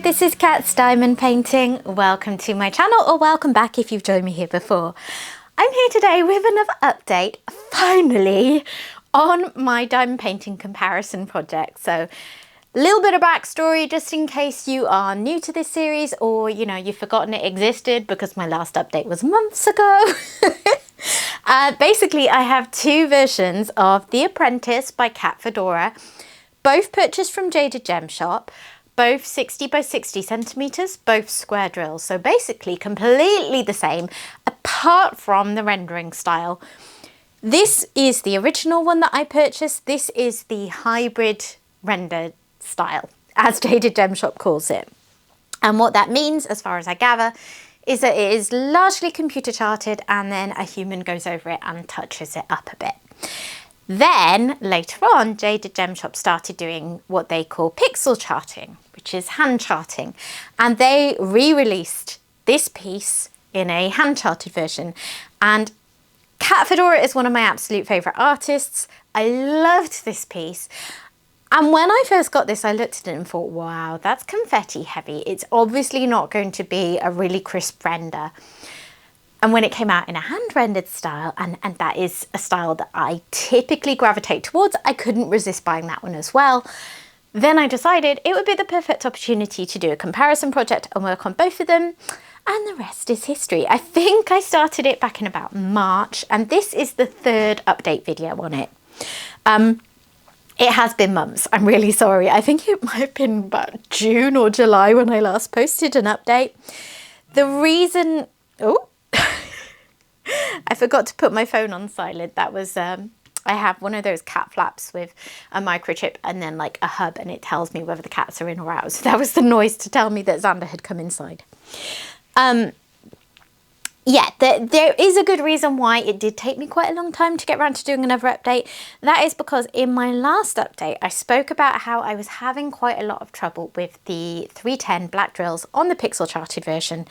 this is Kat's Diamond Painting. Welcome to my channel, or welcome back if you've joined me here before. I'm here today with another update, finally, on my diamond painting comparison project. So a little bit of backstory just in case you are new to this series, or you've forgotten it existed because my last update was months ago. Basically, I have two versions of The Apprentice by Kat Fedora, both purchased from Jaded Gemshop, both 60 by 60 centimeters, both square drills. So basically completely the same, apart from the rendering style. This is the original one that I purchased. This is the hybrid render style, as Jaded Gemshop calls it. And what that means, as far as I gather, is that it is largely computer charted and then a human goes over it and touches it up a bit. Then later on, Jaded Gemshop started doing what they call pixel charting, which is hand charting. And they re-released this piece in a hand charted version. And Kat Fedora is one of my absolute favourite artists. I loved this piece. And when I first got this, I looked at it and thought, wow, that's confetti heavy. It's obviously not going to be a really crisp render. And when it came out in a hand-rendered style, and that is a style that I typically gravitate towards, I couldn't resist buying that one as well. Then I decided it would be the perfect opportunity to do a comparison project and work on both of them. And the rest is history. I think I started it back in about March, and this is the third update video on it. It has been months. I'm really sorry. I think it might have been about June or July when I last posted an update. The reason... Oh, I forgot to put my phone on silent. That was... I have one of those cat flaps with a microchip and then like a hub, and it tells me whether the cats are in or out. So that was the noise to tell me that Xander had come inside. Yeah, there is a good reason why it did take me quite a long time to get around to doing another update. That is because in my last update, I spoke about how I was having quite a lot of trouble with the 310 black drills on the pixel charted version.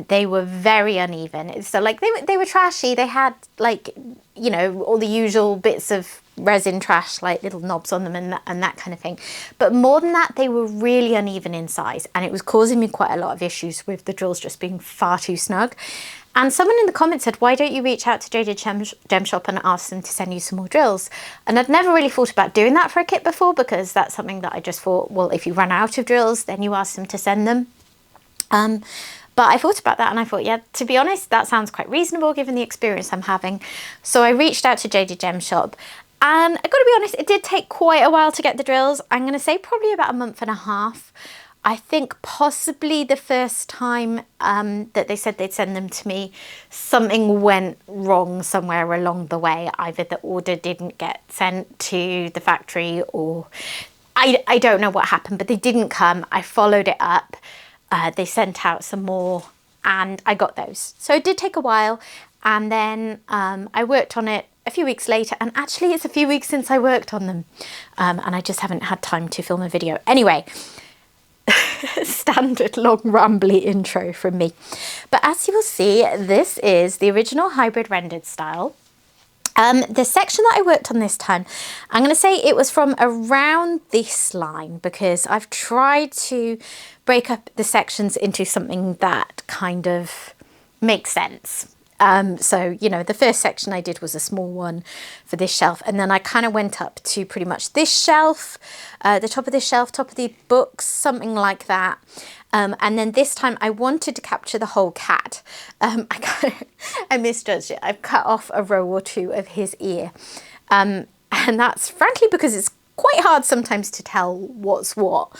They were very uneven. So like they were trashy. They had like, all the usual bits of resin trash, like little knobs on them and that kind of thing. But more than that, they were really uneven in size, and it was causing me quite a lot of issues with the drills just being far too snug. And someone in the comments said, why don't you reach out to Jaded Gemshop and ask them to send you some more drills? And I'd never really thought about doing that for a kit before, because that's something that I just thought, well, if you run out of drills, then you ask them to send them. But I thought about that and I thought, yeah, to be honest, that sounds quite reasonable given the experience I'm having. So I reached out to Jaded Gemshop, and I've got to be honest, it did take quite a while to get the drills. I'm going to say probably about a month and a half. I think possibly the first time that they said they'd send them to me, something went wrong somewhere along the way. Either the order didn't get sent to the factory, or I don't know what happened, but they didn't come. I followed it up. They sent out some more and I got those. So it did take a while, and then I worked on it a few weeks later, and actually it's a few weeks since I worked on them, and I just haven't had time to film a video. Anyway, standard long rambly intro from me. But as you will see, this is the original hybrid rendered style. The section that I worked on this time, I'm going to say it was from around this line, because I've tried to break up the sections into something that kind of makes sense. So, the first section I did was a small one for this shelf, and then I kind of went up to pretty much this shelf, the top of this shelf, top of the books, something like that. And then this time I wanted to capture the whole cat. I misjudged it. I've cut off a row or two of his ear. And that's frankly because it's quite hard sometimes to tell what's what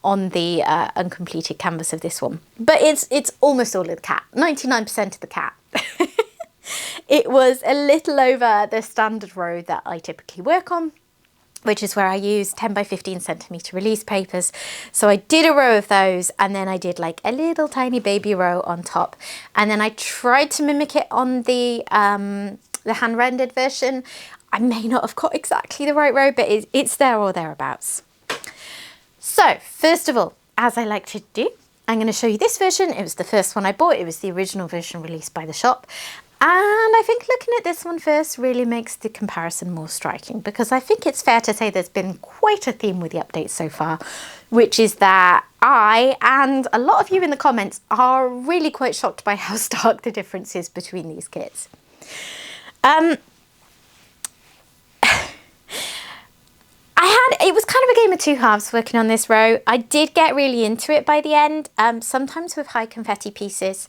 on the uncompleted canvas of this one. But it's almost all of the cat, 99% of the cat. It was a little over the standard row that I typically work on, which is where I use 10 by 15 centimeter release papers. So I did a row of those, and then I did like a little tiny baby row on top. And then I tried to mimic it on the hand rendered version. I may not have got exactly the right row, but it's there or thereabouts. So first of all, as I like to do, I'm going to show you this version. It was the first one I bought. It was the original version released by the shop. And I think looking at this one first really makes the comparison more striking, because I think it's fair to say there's been quite a theme with the updates so far, which is that I and a lot of you in the comments are really quite shocked by how stark the difference is between these kits. It was kind of a game of two halves working on this row. I did get really into it by the end. Sometimes with high confetti pieces,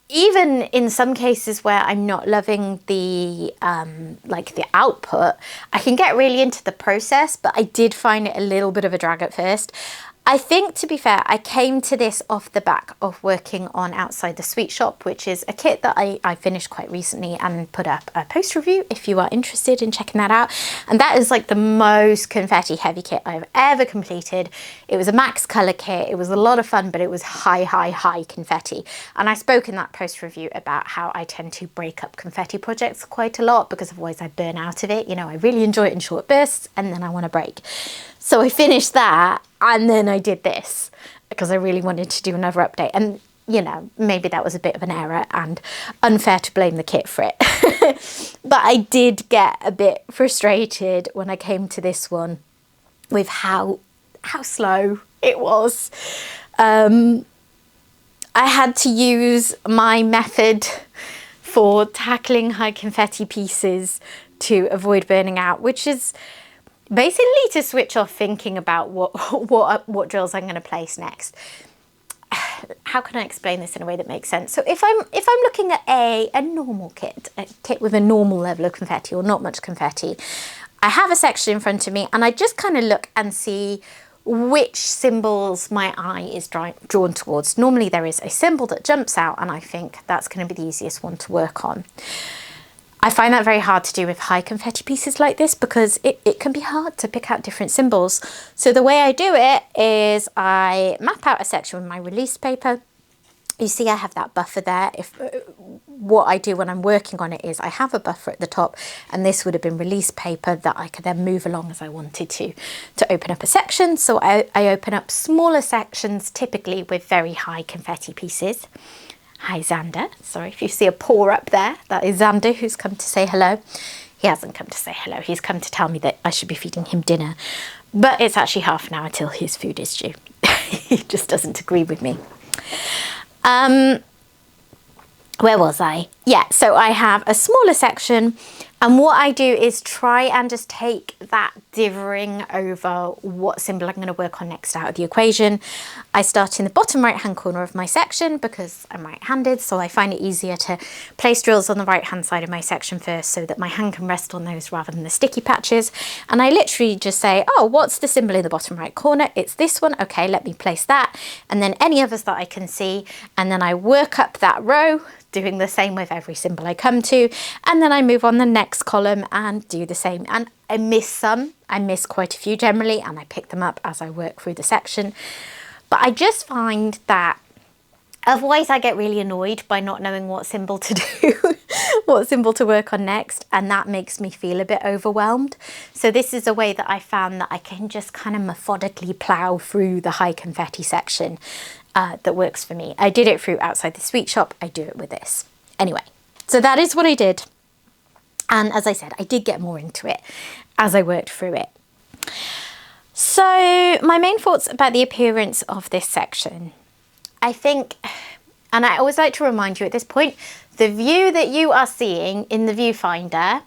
even in some cases where I'm not loving the like the output, I can get really into the process, but I did find it a little bit of a drag at first. I think, to be fair, I came to this off the back of working on Outside the Sweet Shop, which is a kit that I finished quite recently and put up a post review if you are interested in checking that out. And that is like the most confetti heavy kit I've ever completed. It was a max color kit. It was a lot of fun, but it was high confetti. And I spoke in that post review about how I tend to break up confetti projects quite a lot because otherwise I burn out of it. You know, I really enjoy it in short bursts and then I want to break. So I finished that and then I did this because I really wanted to do another update. And, you know, maybe that was a bit of an error and unfair to blame the kit for it. But I did get a bit frustrated when I came to this one with how slow it was. I had to use my method for tackling high confetti pieces to avoid burning out, which is basically to switch off thinking about what drills I'm going to place next. How can I explain this in a way that makes sense? So if I'm looking at a normal kit, a kit with a normal level of confetti or not much confetti, I have a section in front of me and I just kind of look and see which symbols my eye is drawn towards. Normally there is a symbol that jumps out and I think that's going to be the easiest one to work on. I find that very hard to do with high confetti pieces like this because it can be hard to pick out different symbols. So the way I do it is I map out a section with my release paper. You see I have that buffer there. What I do when I'm working on it is I have a buffer at the top and this would have been release paper that I could then move along as I wanted to open up a section. So I open up smaller sections, typically with very high confetti pieces. Hi Xander, sorry if you see a paw up there, that is Xander who's come to say hello. He hasn't come to say hello, he's come to tell me that I should be feeding him dinner, but it's actually half an hour till his food is due. He just doesn't agree with me. Where was I? Yeah, so I have a smaller section and what I do is try and just take that dithering over what symbol I'm going to work on next out of the equation. I start in the bottom right hand corner of my section because I'm right-handed, so I find it easier to place drills on the right hand side of my section first so that my hand can rest on those rather than the sticky patches. And I literally just say, oh, what's the symbol in the bottom right corner? It's this one. Okay, let me place that. And then any others that I can see. And then I work up that row, doing the same with every symbol I come to, and then I move on the next column and do the same. And I miss some, I miss quite a few generally, and I pick them up as I work through the section. But I just find that otherwise I get really annoyed by not knowing what symbol to do, what symbol to work on next, and that makes me feel a bit overwhelmed. So this is a way that I found that I can just kind of methodically plow through the high confetti section. That works for me. I did it through Outside the Sweet Shop. I do it with this. Anyway, so that is what I did. And as I said, I did get more into it as I worked through it. So my main thoughts about the appearance of this section, I think, and I always like to remind you at this point, the view that you are seeing in the viewfinder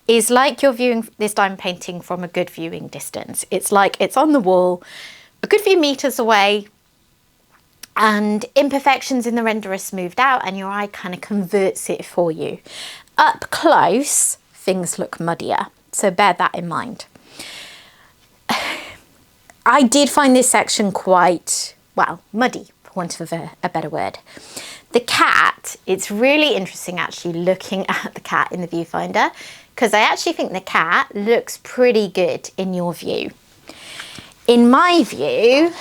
is like you're viewing this diamond painting from a good viewing distance. It's like it's on the wall, a good few meters away, and imperfections in the render are smoothed out and your eye kind of converts it for you. Up close, things look muddier, so bear that in mind. I did find this section quite, well, muddy, for want of a better word. The cat, it's really interesting actually looking at the cat in the viewfinder, because I actually think the cat looks pretty good in your view. In my view,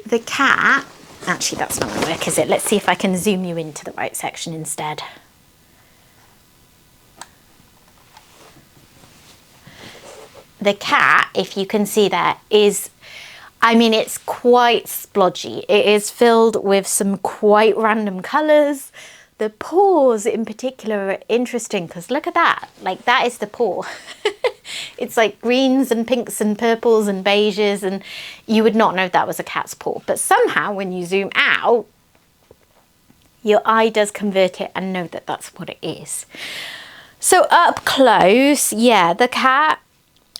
the cat, actually that's not going to work, is it? Let's see if I can zoom you into the right section instead. The cat, if you can see there, is, I mean, it's quite splodgy. It is filled with some quite random colours. The paws in particular are interesting because look at that. Like, that is the paw. It's like greens and pinks and purples and beiges, and you would not know that was a cat's paw. But somehow when you zoom out, your eye does convert it and know that that's what it is. So up close, yeah, the cat,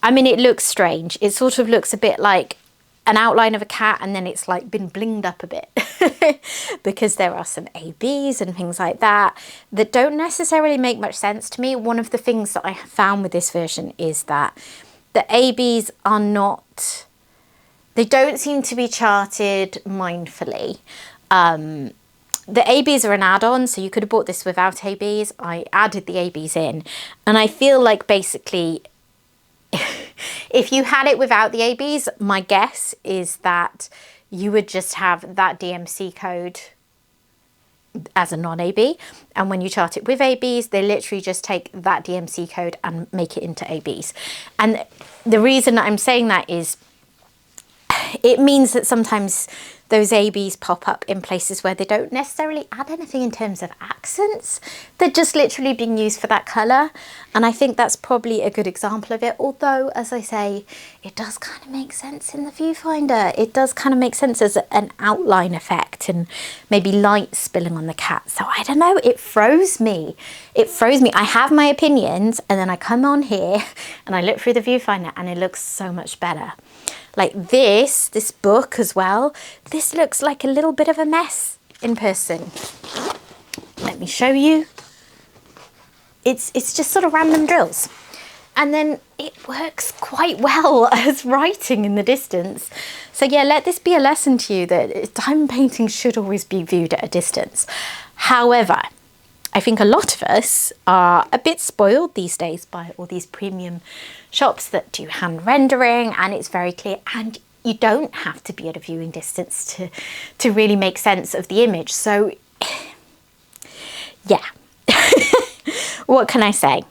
I mean, it looks strange. It sort of looks a bit like an outline of a cat, and then it's like been blinged up a bit because there are some ABs and things like that that don't necessarily make much sense to me. One of the things that I have found with this version is that the ABs are not, they don't seem to be charted mindfully. The ABs are an add-on, so you could have bought this without ABs. I added the ABs in, and I feel like basically if you had it without the ABs, my guess is that you would just have that DMC code as a non-AB, and when you chart it with ABs, they literally just take that DMC code and make it into ABs. And the reason I'm saying that is it means that sometimes those ABs pop up in places where they don't necessarily add anything in terms of accents. They're just literally being used for that colour. And I think that's probably a good example of it. Although, as I say, it does kind of make sense in the viewfinder. It does kind of make sense as an outline effect and maybe light spilling on the cat. So I don't know, it froze me. It froze me. I have my opinions, and then I come on here and I look through the viewfinder and it looks so much better. Like this book as well, this looks like a little bit of a mess in person. Let me show you. It's just sort of random drills. And then it works quite well as writing in the distance. So yeah, let this be a lesson to you that diamond painting should always be viewed at a distance. However, I think a lot of us are a bit spoiled these days by all these premium shops that do hand rendering, and it's very clear, and you don't have to be at a viewing distance to really make sense of the image. So yeah, what can I say?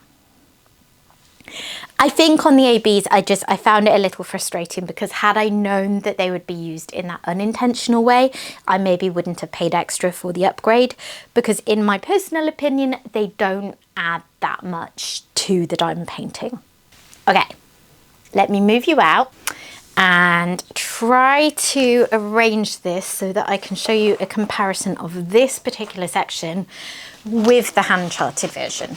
I think on the ABs, I found it a little frustrating because had I known that they would be used in that unintentional way, I maybe wouldn't have paid extra for the upgrade, because in my personal opinion, they don't add that much to the diamond painting. Okay, let me move you out and try to arrange this so that I can show you a comparison of this particular section with the hand charted version.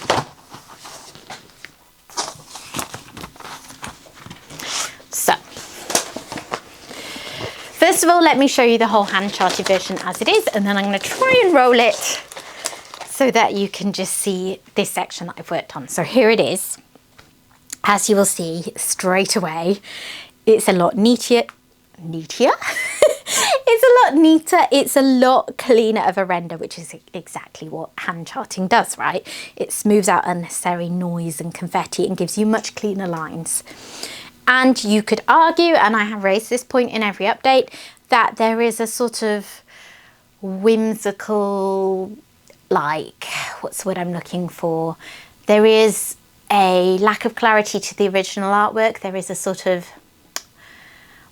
So, first of all, let me show you the whole hand charted version as it is, and then I'm going to try and roll it so that you can just see this section that I've worked on. So here it is. As you will see straight away, it's a lot neater. It's a lot neater. It's a lot cleaner of a render, which is exactly what hand charting does, right? It smooths out unnecessary noise and confetti and gives you much cleaner lines. And you could argue, and I have raised this point in every update, that there is a sort of whimsical, like, what's the word I'm looking for? There is a lack of clarity to the original artwork. There is a sort of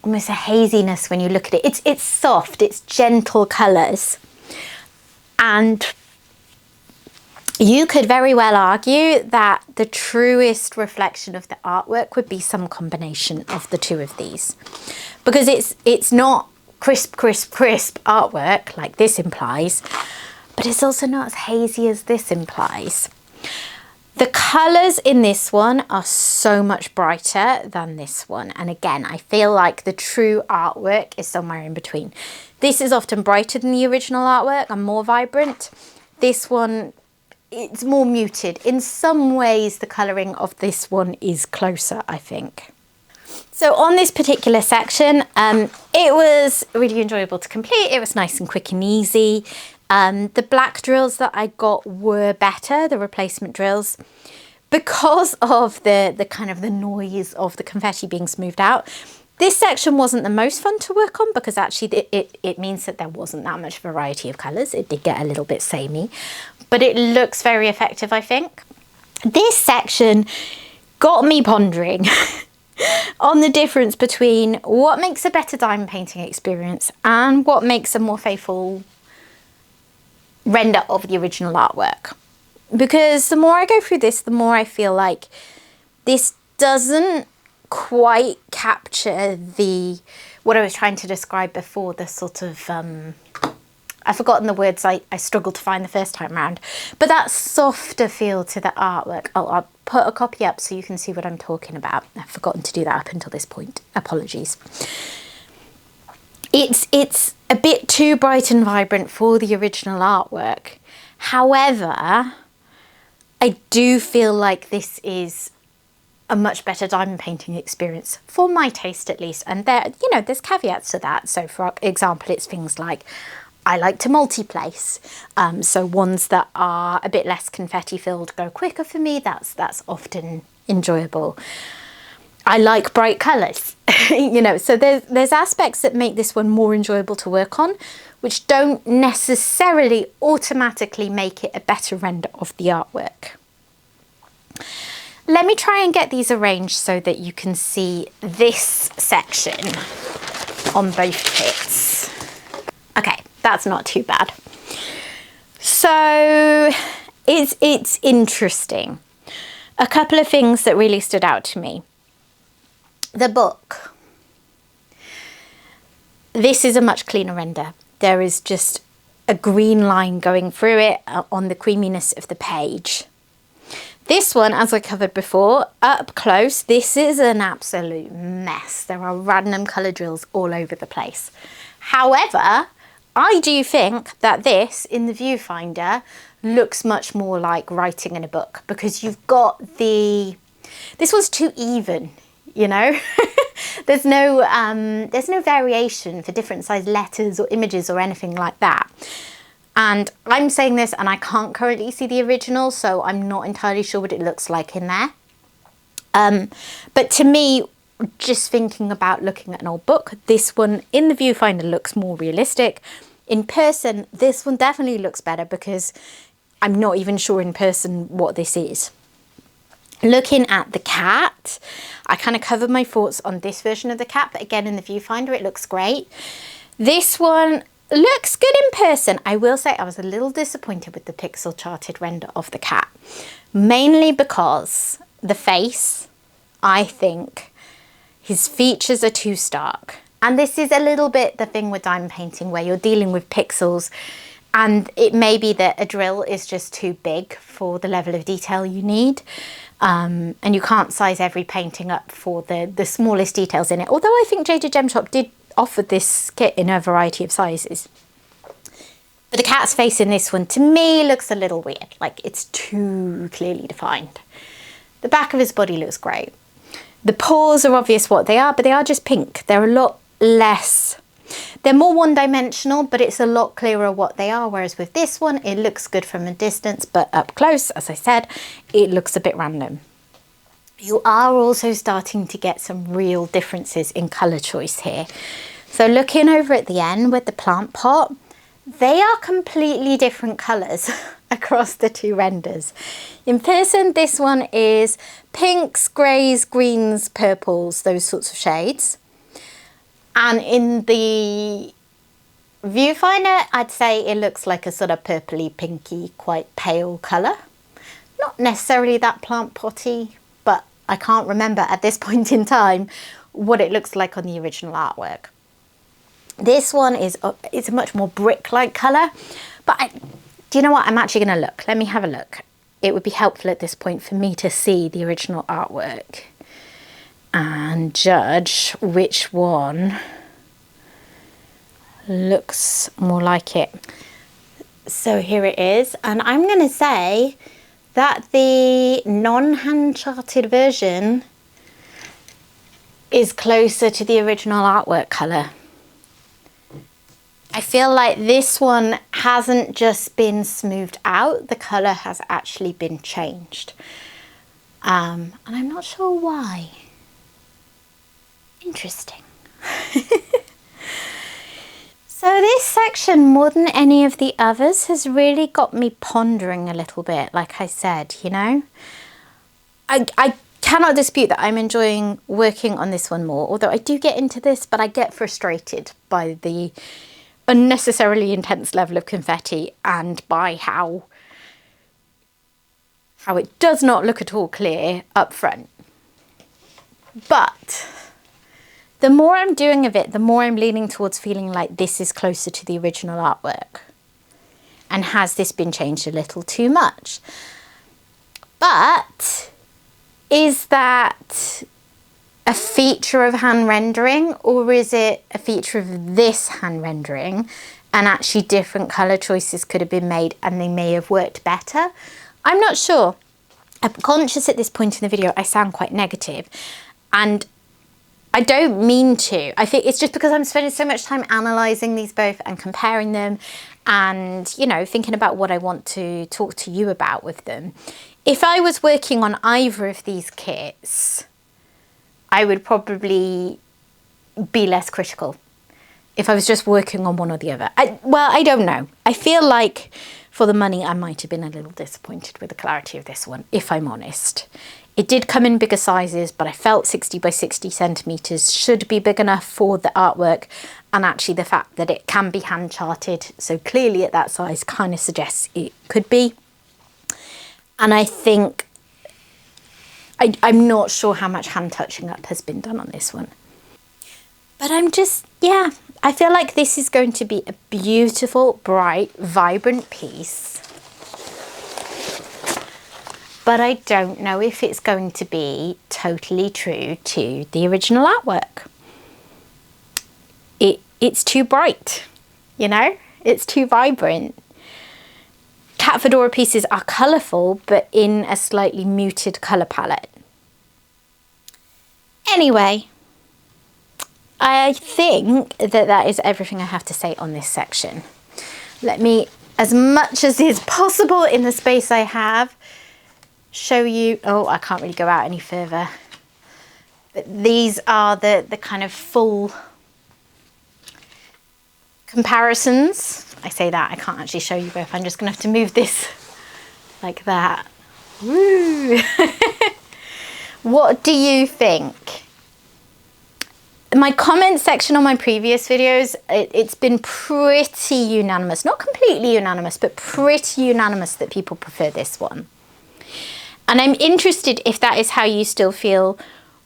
almost a haziness when you look at it. It's soft, it's gentle colours. And you could very well argue that the truest reflection of the artwork would be some combination of the two of these. Because it's not crisp artwork like this implies, but it's also not as hazy as this implies. The colours in this one are so much brighter than this one. And again, I feel like the true artwork is somewhere in between. This is often brighter than the original artwork and more vibrant. This one, it's more muted. In some ways, the colouring of this one is closer, I think. So on this particular section, it was really enjoyable to complete. It was nice and quick and easy. The black drills that I got were better, the replacement drills, because of the kind of the noise of the confetti being smoothed out. This section wasn't the most fun to work on because actually it means that there wasn't that much variety of colours. It did get a little bit samey, but it looks very effective, I think. This section got me pondering. on the difference between what makes a better diamond painting experience and what makes a more faithful render of the original artwork. Because the more I go through this, the more I feel like this doesn't quite capture what I was trying to describe before, the sort of I've forgotten the words I struggled to find the first time round, but that softer feel to the artwork. I'll put a copy up so you can see what I'm talking about. I've forgotten to do that up until this point. Apologies. It's a bit too bright and vibrant for the original artwork. However, I do feel like this is a much better diamond painting experience for my taste, at least. And there, you know, there's caveats to that. So for example, it's things like I like to multi-place, so ones that are a bit less confetti filled go quicker for me. That's often enjoyable. I like bright colours, you know, so there's aspects that make this one more enjoyable to work on, which don't necessarily automatically make it a better render of the artwork. Let me try and get these arranged so that you can see this section on both kits. Okay, that's not too bad. So it's interesting. A couple of things that really stood out to me. The book. This is a much cleaner render. There is just a green line going through it on the creaminess of the page. This one, as I covered before, up close, this is an absolute mess. There are random colour drills all over the place. However, I do think that this, in the viewfinder, looks much more like writing in a book, because you've got this one's too even, you know? There's no variation for different size letters or images or anything like that. And I'm saying this and I can't currently see the original, so I'm not entirely sure what it looks like in there. But to me, just thinking about looking at an old book, this one in the viewfinder looks more realistic. In person, this one definitely looks better, because I'm not even sure in person what this is. Looking at the cat, I kind of covered my thoughts on this version of the cat, but again, in the viewfinder, it looks great. This one looks good in person. I will say I was a little disappointed with the pixel charted render of the cat, mainly because the face, I think his features are too stark. And this is a little bit the thing with diamond painting, where you're dealing with pixels, and it may be that a drill is just too big for the level of detail you need. And you can't size every painting up for the smallest details in it. Although I think Jaded Gemshop did offer this kit in a variety of sizes. But the cat's face in this one, to me, looks a little weird. Like, it's too clearly defined. The back of his body looks great. The paws are obvious what they are, but they are just pink. They're a lot less, they're more one-dimensional, but it's a lot clearer what they are. Whereas with this one, it looks good from a distance, but up close, as I said, it looks a bit random. You are also starting to get some real differences in colour choice here. So looking over at the end with the plant pot, they are completely different colours across the two renders. In person, this one is pinks, greys, greens, purples, those sorts of shades. And in the viewfinder, I'd say it looks like a sort of purpley, pinky, quite pale colour. Not necessarily that plant potty, but I can't remember at this point in time what it looks like on the original artwork. This one is it's a much more brick-like colour, but do you know what? I'm actually going to look. Let me have a look. It would be helpful at this point for me to see the original artwork and judge which one looks more like it. So here it is, and I'm going to say that the non-hand charted version is closer to the original artwork colour. I feel like this one hasn't just been smoothed out, the colour has actually been changed. And I'm not sure why. Interesting. So this section, more than any of the others, has really got me pondering a little bit, like I said, you know. I cannot dispute that I'm enjoying working on this one more, although I do get into this, but I get frustrated by the unnecessarily intense level of confetti and by how it does not look at all clear up front. But the more I'm doing of it, the more I'm leaning towards feeling like this is closer to the original artwork. And has this been changed a little too much? But is that a feature of hand rendering, or is it a feature of this hand rendering and actually different colour choices could have been made and they may have worked better? I'm not sure. I'm conscious at this point in the video I sound quite negative, and I don't mean to. I think it's just because I'm spending so much time analysing these both and comparing them and, you know, thinking about what I want to talk to you about with them. If I was working on either of these kits, I would probably be less critical if I was just working on one or the other. Well, I don't know. I feel like for the money, I might have been a little disappointed with the clarity of this one, if I'm honest. It did come in bigger sizes, but I felt 60 by 60 centimetres should be big enough for the artwork, and actually the fact that it can be hand charted, so clearly at that size, kind of suggests it could be. And I think, I'm not sure how much hand touching up has been done on this one. But I'm just, yeah, I feel like this is going to be a beautiful, bright, vibrant piece. But I don't know if it's going to be totally true to the original artwork. It's too bright, you know? It's too vibrant. Kat Fedora pieces are colourful, but in a slightly muted colour palette. Anyway, I think that is everything I have to say on this section. Let me, as much as is possible in the space I have, show you, oh, I can't really go out any further, but these are the kind of full comparisons. I say that, I can't actually show you both. I'm just gonna have to move this like that. Woo! What do you think? My comment section on my previous videos, it's been pretty unanimous, not completely unanimous, but pretty unanimous that people prefer this one. And I'm interested if that is how you still feel,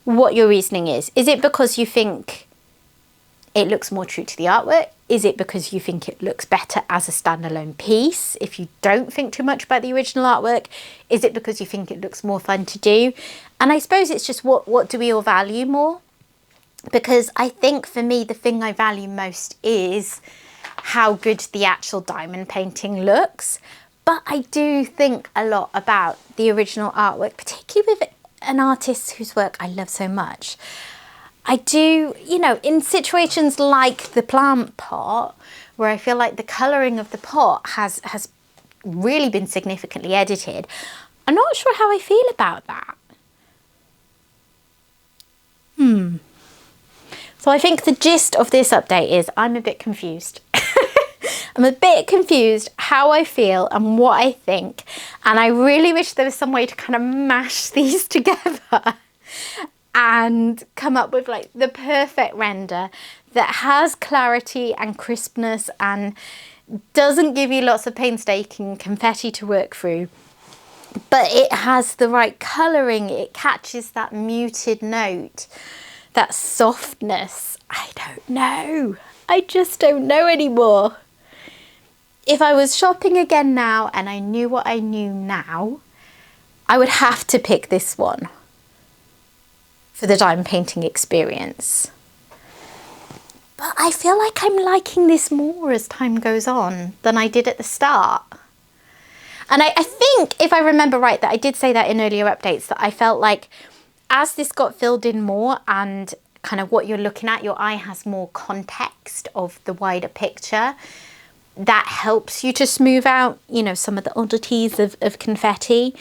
what your reasoning is. Is it because you think it looks more true to the artwork? Is it because you think it looks better as a standalone piece if you don't think too much about the original artwork? Is it because you think it looks more fun to do? And I suppose it's just what do we all value more? Because I think for me, the thing I value most is how good the actual diamond painting looks. But I do think a lot about the original artwork, particularly with an artist whose work I love so much. I do, you know, in situations like the plant pot, where I feel like the colouring of the pot has really been significantly edited, I'm not sure how I feel about that. So I think the gist of this update is I'm a bit confused. I'm a bit confused how I feel and what I think, and I really wish there was some way to kind of mash these together and come up with like the perfect render that has clarity and crispness and doesn't give you lots of painstaking confetti to work through, but it has the right colouring, it catches that muted note, that softness. I don't know. I just don't know anymore. If I was shopping again now and I knew what I knew now, I would have to pick this one for the diamond painting experience. But I feel like I'm liking this more as time goes on than I did at the start. And I think, if I remember right, that I did say that in earlier updates, that I felt like as this got filled in more and kind of what you're looking at, your eye has more context of the wider picture. That helps you to smooth out, you know, some of the oddities of confetti.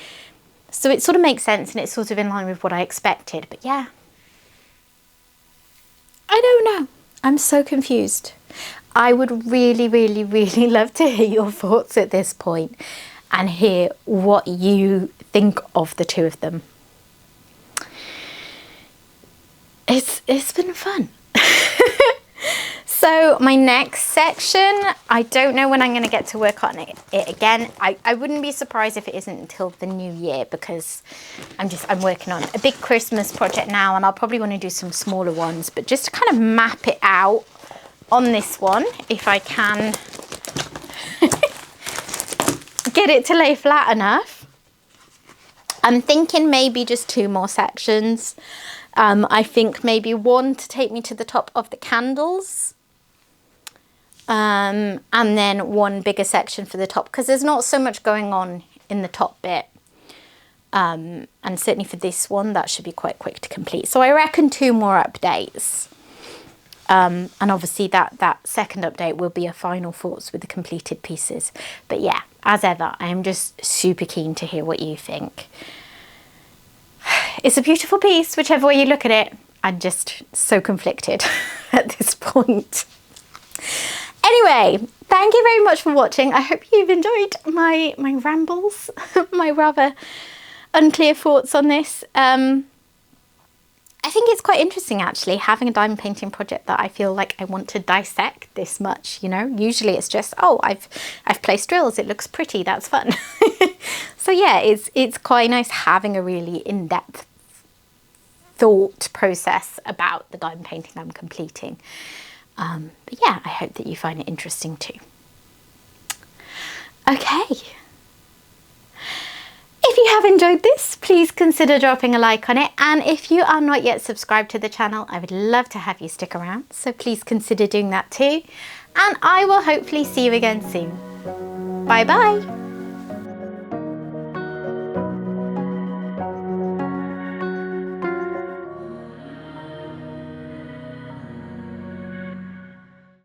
So it sort of makes sense and it's sort of in line with what I expected. But yeah, I don't know. I'm so confused. I would really, really, really love to hear your thoughts at this point and hear what you think of the two of them. it's been fun. So my next section, I don't know when I'm going to get to work on it again. I wouldn't be surprised if it isn't until the new year, because I'm working on a big Christmas project now, and I'll probably want to do some smaller ones, but just to kind of map it out on this one, if I can get it to lay flat enough. I'm thinking maybe just 2 more sections. I think maybe 1 to take me to the top of the candles. And then 1 bigger section for the top, because there's not so much going on in the top bit. And certainly for this one, that should be quite quick to complete. So I reckon 2 more updates. And obviously that second update will be a final thoughts with the completed pieces. But yeah, as ever, I am just super keen to hear what you think. It's a beautiful piece, whichever way you look at it. I'm just so conflicted at this point. Anyway, thank you very much for watching. I hope you've enjoyed my rambles, my rather unclear thoughts on this. I think it's quite interesting actually, having a diamond painting project that I feel like I want to dissect this much, you know. Usually it's just, oh, I've placed drills, it looks pretty, that's fun. So yeah, it's quite nice having a really in-depth thought process about the diamond painting I'm completing. But yeah, I hope that you find it interesting too. Okay. If you have enjoyed this, please consider dropping a like on it. And if you are not yet subscribed to the channel, I would love to have you stick around. So please consider doing that too. And I will hopefully see you again soon. Bye bye.